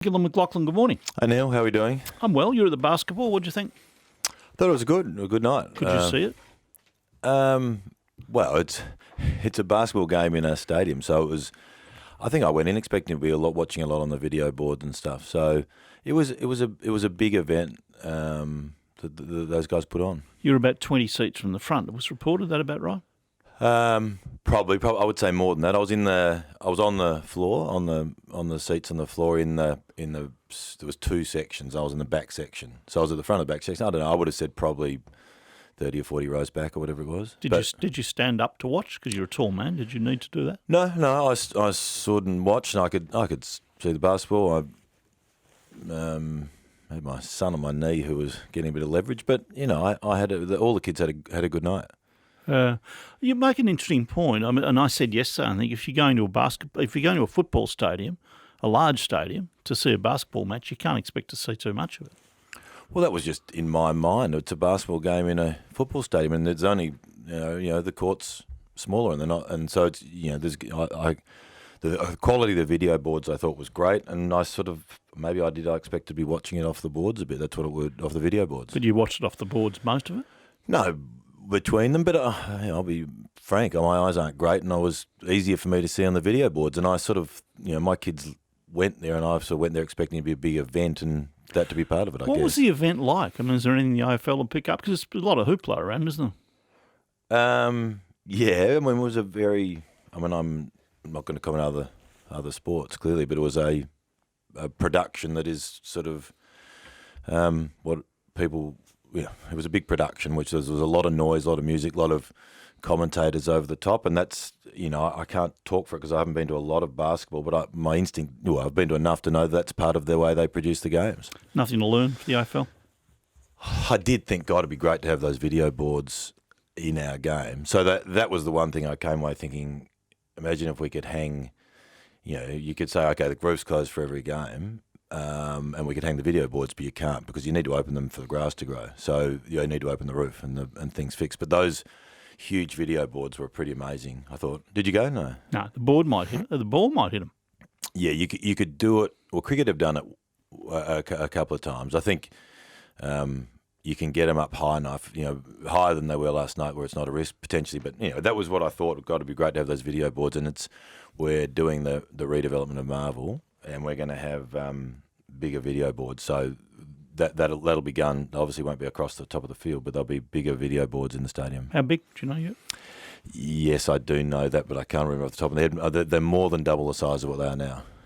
Gillan McLaughlin, good morning. Hey Neil, how are we doing? I'm well. You're at the basketball. What do you think? Thought it was a good night. Could you see it? Well, it's a basketball game in a stadium, so it was. I think I went in expecting to be watching a lot on the video boards and stuff. So it was a big event that those guys put on. You're about 20 seats from the front. It was reported. That about right? Probably. I would say more than that. I was on the floor, on the seats on the floor there was two sections. I was in the back section, so I was at the front of the back section. I don't know. I would have said probably 30 or 40 rows back or whatever it was. Did you stand up to watch because you're a tall man? Did you need to do that? No. I stood and watched, and I could see the basketball. I had my son on my knee who was getting a bit of leverage, but I had all the kids had a good night. You make an interesting point. I mean, and I said yesterday, I think if you're going to a football stadium, a large stadium, to see a basketball match, you can't expect to see too much of it. Well, that was just in my mind. It's a basketball game in a football stadium, and there's only the court's smaller, and they're not, and so it's the quality of the video boards I thought was great, and I expect to be watching it off the boards a bit. That's what it would off the video boards. But you watched it off the boards, most of it? No. Between them, but I'll be frank, my eyes aren't great, and it was easier for me to see on the video boards. And I my kids went there, and I sort of went there expecting it to be a big event and that to be part of it, I guess. What was the event like? I mean, is there anything the AFL will pick up? Because there's a lot of hoopla around, isn't there? Yeah, I mean, it was a very. I mean, I'm not going to comment on other sports clearly, but it was a production that is sort of what people. Yeah, it was a big production, which there was a lot of noise, a lot of music, a lot of commentators over the top, and that's, I can't talk for it because I haven't been to a lot of basketball, but my instinct, I've been to enough to know that's part of the way they produce the games. Nothing to learn for the AFL? I did think, God, it'd be great to have those video boards in our game. So that was the one thing I came away thinking, imagine if we could hang, you could say, okay, the roof's closed for every game, and we could hang the video boards, but you can't because you need to open them for the grass to grow. So you need to open the roof and things fixed. But those huge video boards were pretty amazing, I thought. Did you go? No. No, the ball might hit them. Yeah, you could do it. Well, cricket have done it a couple of times. I think you can get them up high enough, higher than they were last night, where it's not a risk potentially. But that was what I thought. Got to be great to have those video boards, and we're doing the redevelopment of Marvel. And we're going to have bigger video boards, so that'll be done. Obviously, won't be across the top of the field, but there'll be bigger video boards in the stadium. How big? Do you know yet? Yes, I do know that, but I can't remember off the top of my head. They're more than double the size of what they are now.